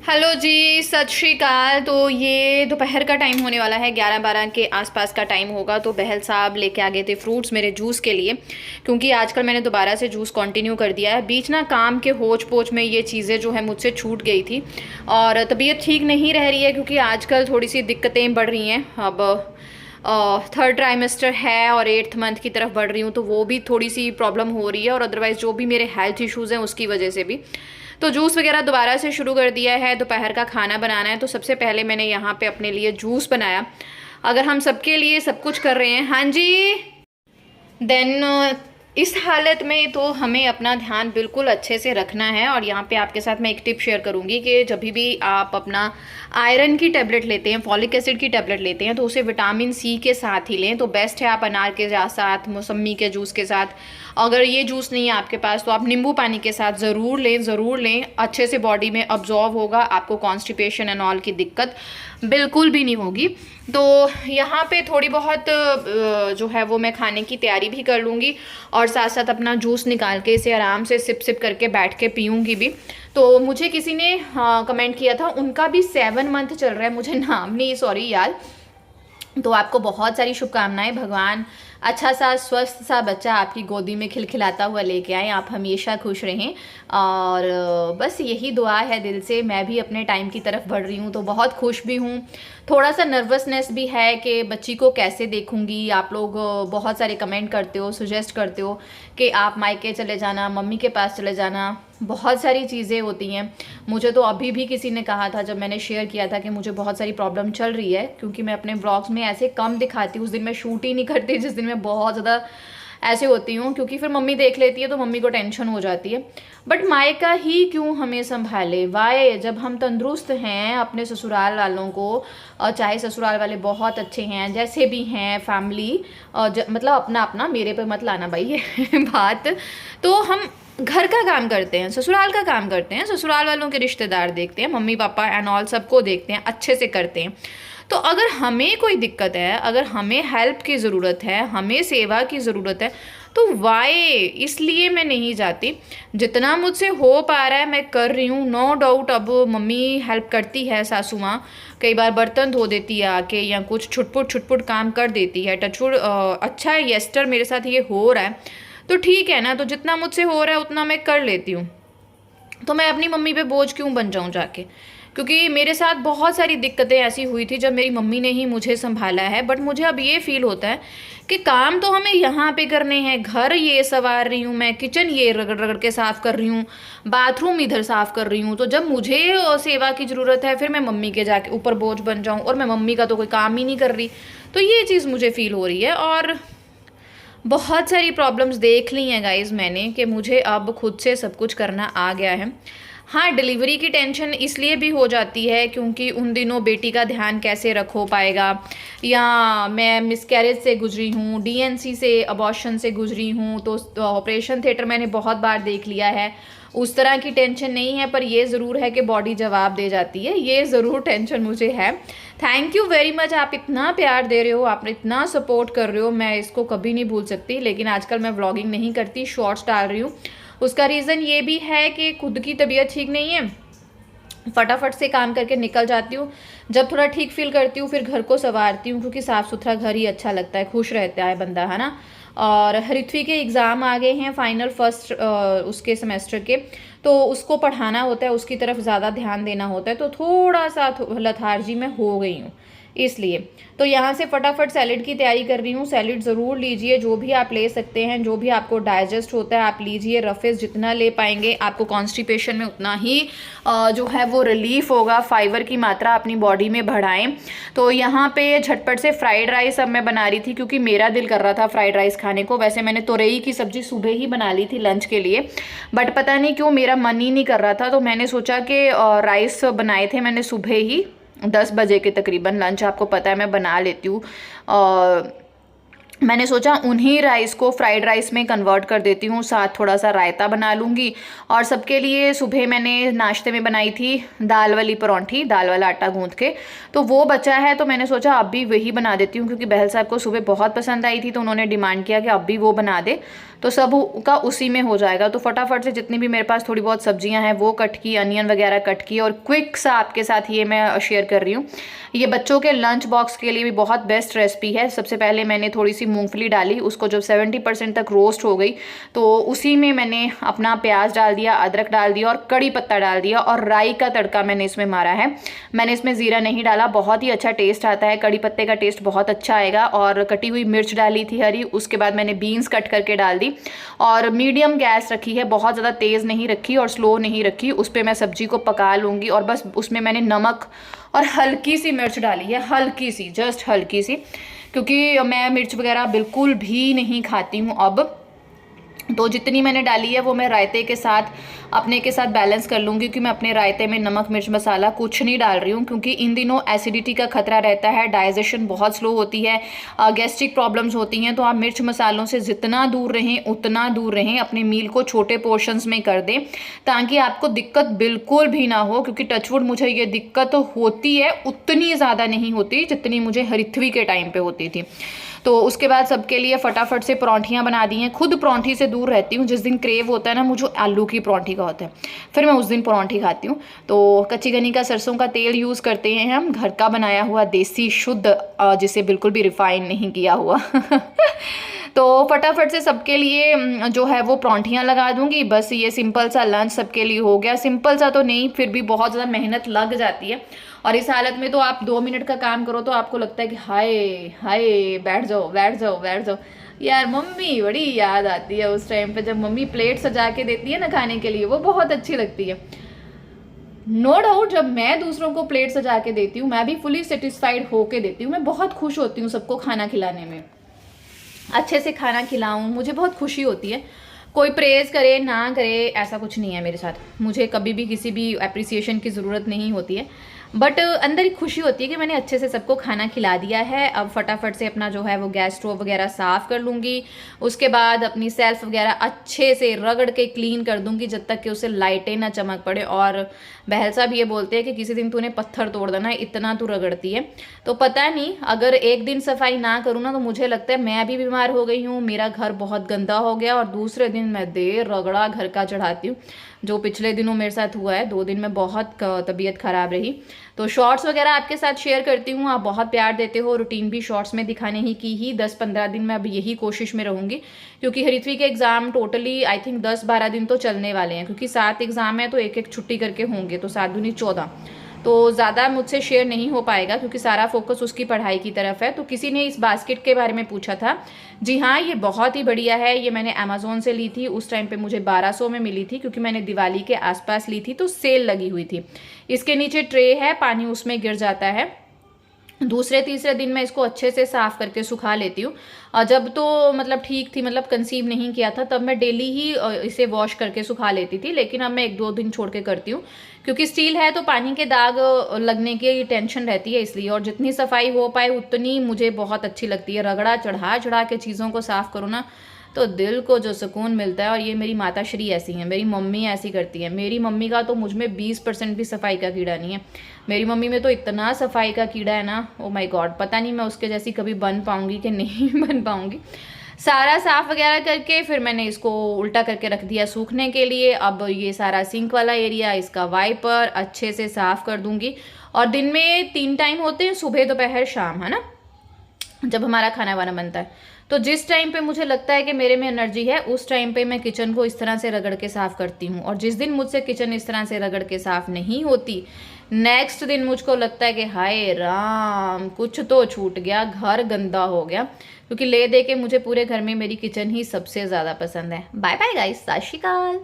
Hello जी, सत श्री अकाल। तो ये दोपहर का टाइम होने वाला है, 11-12 के आसपास का टाइम होगा। तो बहल साहब लेके आ गए थे फ्रूट्स मेरे जूस के लिए, क्योंकि आजकल मैंने दोबारा से जूस कंटिन्यू कर दिया है। बीच ना काम के होच पोच में ये चीज़ें जो है मुझसे छूट गई थी, और तबीयत ठीक नहीं रह रही है, क्योंकि आजकल थोड़ी सी दिक्कतें बढ़ रही हैं। अब थर्ड ट्राइमेस्टर है और 8th मंथ की तरफ बढ़ रही हूँ, तो वो भी थोड़ी सी प्रॉब्लम हो रही है, और अदरवाइज़ जो भी मेरे हेल्थ इश्यूज़ हैं उसकी वजह से भी। तो जूस वगैरह दोबारा से शुरू कर दिया है। दोपहर का खाना बनाना है, तो सबसे पहले मैंने यहाँ पे अपने लिए जूस बनाया। अगर हम सबके लिए सब कुछ कर रहे हैं, हाँ जी, देन इस हालत में तो हमें अपना ध्यान बिल्कुल अच्छे से रखना है। और यहाँ पे आपके साथ मैं एक टिप शेयर करूँगी कि जब भी आप अपना आयरन की टैबलेट लेते हैं, फॉलिक एसिड की टैबलेट लेते हैं, तो उसे विटामिन सी के साथ ही लें। तो बेस्ट है आप अनार के साथ, मौसमी के जूस के साथ। अगर ये जूस नहीं है आपके पास, तो आप नींबू पानी के साथ ज़रूर लें, ज़रूर लें। अच्छे से बॉडी में अब्जॉर्व होगा, आपको कॉन्स्टिपेशन एंड ऑल की दिक्कत बिल्कुल भी नहीं होगी। तो यहाँ पे थोड़ी बहुत जो है वो मैं खाने की तैयारी भी कर लूँगी, और साथ साथ अपना जूस निकाल के इसे आराम से सिप सिप करके बैठ के पीऊँगी भी। तो मुझे किसी ने कमेंट किया था, उनका भी 7 मंथ चल रहा है, मुझे नाम नहीं सॉरी याद। तो आपको बहुत सारी शुभकामनाएं। भगवान अच्छा सा स्वस्थ सा बच्चा आपकी गोदी में खिलखिलाता हुआ लेके आए, आप हमेशा खुश रहें। और बस यही दुआ है दिल से। मैं भी अपने टाइम की तरफ बढ़ रही हूँ, तो बहुत खुश भी हूँ। थोड़ा सा नर्वसनेस भी है कि बच्ची को कैसे देखूँगी। आप लोग बहुत सारे कमेंट करते हो, सजेस्ट करते हो कि आप मायके चले जाना, मम्मी के पास चले जाना, बहुत सारी चीज़ें होती हैं। मुझे तो अभी भी किसी ने कहा था, जब मैंने शेयर किया था, कि मुझे बहुत सारी प्रॉब्लम चल रही है, क्योंकि मैं अपने ब्लॉग्स में ऐसे कम दिखाती हूँ। उस दिन मैं शूट ही नहीं करती जिस दिन मैं बहुत ज़्यादा ऐसे होती हूँ, क्योंकि फिर मम्मी देख लेती है तो मम्मी को टेंशन हो जाती है। बट मायका ही क्यों हमें संभाले, वाय, जब हम तंदुरुस्त हैं अपने ससुराल वालों को, चाहे ससुराल वाले बहुत अच्छे हैं, जैसे भी हैं, फैमिली मतलब अपना अपना, मेरे पे मत लाना भाई ये बात। तो हम घर का काम करते हैं, ससुराल का काम करते हैं, ससुराल वालों के रिश्तेदार देखते हैं, मम्मी पापा एंड ऑल सबको देखते हैं, अच्छे से करते हैं। तो अगर हमें कोई दिक्कत है, अगर हमें हेल्प की ज़रूरत है, हमें सेवा की ज़रूरत है, तो वाई इसलिए मैं नहीं जाती। जितना मुझसे हो पा रहा है मैं कर रही हूँ। नो डाउट अब मम्मी हेल्प करती है, सासू माँ कई बार बर्तन धो देती है आके, या कुछ छुटपुट काम कर देती है। टचवुड अच्छा है, येस्टर मेरे साथ ये हो रहा है, तो ठीक है ना। तो जितना मुझसे हो रहा है उतना मैं कर लेती हूँ। तो मैं अपनी मम्मी पे बोझ क्यों बन जाऊँ जाके, क्योंकि मेरे साथ बहुत सारी दिक्कतें ऐसी हुई थी जब मेरी मम्मी ने ही मुझे संभाला है। बट मुझे अब ये फील होता है कि काम तो हमें यहाँ पे करने हैं। घर ये संवार रही हूँ मैं, किचन ये रगड़ रगड़ के साफ़ कर रही हूँ, बाथरूम इधर साफ़ कर रही हूँ। तो जब मुझे सेवा की ज़रूरत है, फिर मैं मम्मी के जाके ऊपर बोझ बन जाऊँ, और मैं मम्मी का तो कोई काम ही नहीं कर रही। तो ये चीज़ मुझे फील हो रही है। और बहुत सारी प्रॉब्लम्स देख ली हैं गाइज़ मैंने, कि मुझे अब खुद से सब कुछ करना आ गया है। हाँ, डिलीवरी की टेंशन इसलिए भी हो जाती है क्योंकि उन दिनों बेटी का ध्यान कैसे रखो पाएगा, या मैं मिसकैरेज से गुजरी हूँ, डीएनसी से, अबॉर्शन से गुजरी हूँ। तो ऑपरेशन थिएटर मैंने बहुत बार देख लिया है। उस तरह की टेंशन नहीं है, पर ये ज़रूर है कि बॉडी जवाब दे जाती है, ये ज़रूर टेंशन मुझे है। थैंक यू वेरी मच, आप इतना प्यार दे रहे हो, आप इतना सपोर्ट कर रहे हो, मैं इसको कभी नहीं भूल सकती। लेकिन आजकल मैं व्लॉगिंग नहीं करती, शॉर्ट्स डाल रही हूँ। उसका रीज़न ये भी है कि खुद की तबीयत ठीक नहीं है, फटाफट से काम करके निकल जाती हूँ। जब थोड़ा ठीक फील करती हूँ फिर घर को संवारती हूँ, क्योंकि साफ़ सुथरा घर ही अच्छा लगता है, खुश रहता है बंदा, है ना। और ऋत्वी के एग्ज़ाम आ गए हैं, फाइनल फर्स्ट उसके सेमेस्टर के, तो उसको पढ़ाना होता है, उसकी तरफ ज़्यादा ध्यान देना होता है। तो थोड़ा सा लथार्जी में हो गई हूँ इसलिए। तो यहाँ से फटाफट सैलेड की तैयारी कर रही हूँ। सैलेड ज़रूर लीजिए, जो भी आप ले सकते हैं, जो भी आपको डाइजेस्ट होता है आप लीजिए। रफेज जितना ले पाएंगे, आपको कॉन्स्टिपेशन में उतना ही जो है वो रिलीफ होगा। फाइबर की मात्रा अपनी बॉडी में बढ़ाएं। तो यहाँ पे झटपट से फ्राइड राइस अब मैं बना रही थी, क्योंकि मेरा दिल कर रहा था फ्राइड राइस खाने को। वैसे मैंने तोरई की सब्ज़ी सुबह ही बना ली थी लंच के लिए, बट पता नहीं क्यों मेरा मन ही नहीं कर रहा था। तो मैंने सोचा कि राइस बनाए थे मैंने सुबह ही 10 बजे के तकरीबन। लंच आपको पता है मैं बना लेती हूँ मैंने सोचा उन्हीं राइस को फ्राइड राइस में कन्वर्ट कर देती हूँ, साथ थोड़ा सा रायता बना लूँगी। और सबके लिए सुबह मैंने नाश्ते में बनाई थी दाल वाली परांठी, दाल वाला आटा गूंथ के, तो वो बचा है, तो मैंने सोचा अब भी वही बना देती हूँ, क्योंकि बहल साहब को सुबह बहुत पसंद आई थी, तो उन्होंने डिमांड किया कि अब भी वो बना दे, तो सब का उसी में हो जाएगा। तो फटाफट से जितनी भी मेरे पास थोड़ी बहुत सब्जियां हैं वो कट की, अनियन वगैरह कट की, और क्विक सा आपके साथ ये मैं शेयर कर रही हूँ। ये बच्चों के लंच बॉक्स के लिए भी बहुत बेस्ट रेसिपी है। सबसे पहले मैंने थोड़ी सी मूंगफली डाली, उसको जब 70% तक रोस्ट हो गई तो उसी में मैंने अपना प्याज डाल दिया, अदरक डाल दिया और कड़ी पत्ता डाल दिया, और राई का तड़का मैंने इसमें मारा है। मैंने इसमें ज़ीरा नहीं डाला, बहुत ही अच्छा टेस्ट आता है, कड़ी पत्ते का टेस्ट बहुत अच्छा आएगा। और कटी हुई मिर्च डाली थी हरी, उसके बाद मैंने बीन्स कट करके डाल दी, और मीडियम गैस रखी है, बहुत ज़्यादा तेज़ नहीं रखी और स्लो नहीं रखी। उस पर मैं सब्जी को पका लूँगी, और बस उसमें मैंने नमक और हल्की सी मिर्च डाली है, हल्की सी, जस्ट हल्की सी, क्योंकि मैं मिर्च वगैरह बिल्कुल भी नहीं खाती हूँ अब। तो जितनी मैंने डाली है वो मैं रायते के साथ अपने के साथ बैलेंस कर लूँगी, क्योंकि मैं अपने रायते में नमक मिर्च मसाला कुछ नहीं डाल रही हूँ, क्योंकि इन दिनों एसिडिटी का खतरा रहता है, डाइजेशन बहुत स्लो होती है, गैस्ट्रिक प्रॉब्लम्स होती हैं। तो आप मिर्च मसालों से जितना दूर रहें उतना दूर रहें, अपने मील को छोटे पोर्शंस में कर दें, ताकि आपको दिक्कत बिल्कुल भी ना हो। क्योंकि टचवुड मुझे ये दिक्कत होती है, उतनी ज़्यादा नहीं होती जितनी मुझे हरिथवी के टाइम पर होती थी। तो उसके बाद सबके लिए फटाफट से परांठियाँ बना दी हैं। खुद परांठी से दूर रहती हूँ, जिस दिन क्रेव होता है ना मुझे आलू की परांठी का होता है, फिर मैं उस दिन परांठी खाती हूँ। तो कच्ची घनी का सरसों का तेल यूज़ करते हैं हम, घर का बनाया हुआ देसी शुद्ध, जिसे बिल्कुल भी रिफाइन नहीं किया हुआ। तो फटाफट से सबके लिए जो है वो परांठियाँ लगा दूंगी। बस ये सिंपल सा लंच सबके लिए हो गया। सिंपल सा तो नहीं, फिर भी बहुत ज़्यादा मेहनत लग जाती है, और इस हालत में तो आप 2 मिनट का काम करो तो आपको लगता है कि हाय हाय, बैठ जाओ बैठ जाओ बैठ जाओ। यार मम्मी बड़ी याद आती है उस टाइम पे, जब मम्मी प्लेट सजा के देती है ना खाने के लिए, वो बहुत अच्छी लगती है। नो डाउट जब मैं दूसरों को प्लेट सजा के देती हूँ, मैं भी फुली सेटिस्फाइड होके देती हूँ, मैं बहुत खुश होती हूँ सबको खाना खिलाने में, अच्छे से खाना खिलाऊं, मुझे बहुत खुशी होती है। कोई प्रेज करे ना करे ऐसा कुछ नहीं है मेरे साथ, मुझे कभी भी किसी भी अप्रिसिएशन की ज़रूरत नहीं होती है, बट अंदर एक खुशी होती है कि मैंने अच्छे से सबको खाना खिला दिया है। अब फटाफट से अपना जो है वो गैस स्टोव वगैरह साफ़ कर लूँगी, उसके बाद अपनी सेल्फ वगैरह अच्छे से रगड़ के क्लीन कर दूँगी, जब तक कि उसे लाइटें ना चमक पड़े। और बहल साहब ये बोलते हैं कि किसी दिन तूने पत्थर तोड़ देना, इतना तू रगड़ती है। तो पता नहीं, अगर एक दिन सफाई ना करूँ ना तो मुझे लगता है मैं भी बीमार हो गई हूँ, मेरा घर बहुत गंदा हो गया, और दूसरे दिन मैं देर रगड़ा घर का चढ़ाती हूँ, जो पिछले दिनों मेरे साथ हुआ है। 2 दिन में बहुत तबीयत ख़राब रही। तो शॉर्ट्स वगैरह आपके साथ शेयर करती हूँ, आप बहुत प्यार देते हो, रूटीन भी शॉर्ट्स में दिखाने ही की ही 10-15 दिन में अब यही कोशिश में रहूँगी, क्योंकि हरिथवी के एग्ज़ाम टोटली आई थिंक 10-12 दिन तो चलने वाले हैं, क्योंकि 7 एग्ज़ाम है तो एक एक छुट्टी करके होंगे, तो 7 दूनी 14। तो ज़्यादा मुझसे शेयर नहीं हो पाएगा, क्योंकि सारा फोकस उसकी पढ़ाई की तरफ है। तो किसी ने इस बास्केट के बारे में पूछा था, जी हाँ ये बहुत ही बढ़िया है, ये मैंने अमेज़ोन से ली थी, उस टाइम पे मुझे 1200 में मिली थी, क्योंकि मैंने दिवाली के आसपास ली थी तो सेल लगी हुई थी। इसके नीचे ट्रे है, पानी उसमें गिर जाता है। दूसरे तीसरे दिन मैं इसको अच्छे से साफ़ करके सुखा लेती हूँ। जब तो मतलब ठीक थी, मतलब कंसीव नहीं किया था, तब मैं डेली ही इसे वॉश करके सुखा लेती थी, लेकिन अब मैं 1-2 दिन छोड़ के करती हूँ, क्योंकि स्टील है तो पानी के दाग लगने की टेंशन रहती है इसलिए। और जितनी सफाई हो पाए उतनी मुझे बहुत अच्छी लगती है। रगड़ा चढ़ा चढ़ा के चीज़ों को साफ़ करो ना तो दिल को जो सुकून मिलता है। और ये मेरी माता श्री ऐसी हैं, मेरी मम्मी ऐसी करती है। मेरी मम्मी का तो मुझ में 20% भी सफाई का कीड़ा नहीं है। मेरी मम्मी में तो इतना सफाई का कीड़ा है ना, ओ माय गॉड, पता नहीं मैं उसके जैसी कभी बन पाऊँगी कि नहीं बन पाऊँगी। सारा साफ़ वगैरह करके फिर मैंने इसको उल्टा करके रख दिया सूखने के लिए। अब ये सारा सिंक वाला एरिया, इसका वाइपर अच्छे से साफ़ कर दूँगी। और दिन में 3 टाइम होते हैं, सुबह दोपहर शाम, है ना, जब हमारा खाना वाना बनता है। तो जिस टाइम पे मुझे लगता है कि मेरे में एनर्जी है, उस टाइम पे मैं किचन को इस तरह से रगड़ के साफ़ करती हूँ। और जिस दिन मुझसे किचन इस तरह से रगड़ के साफ़ नहीं होती, नेक्स्ट दिन मुझको लगता है कि हाय राम, कुछ तो छूट गया, घर गंदा हो गया। क्योंकि ले दे के मुझे पूरे घर में मेरी किचन ही सबसे ज़्यादा पसंद है। बाय बाय गाइस, सत श्री अकाल।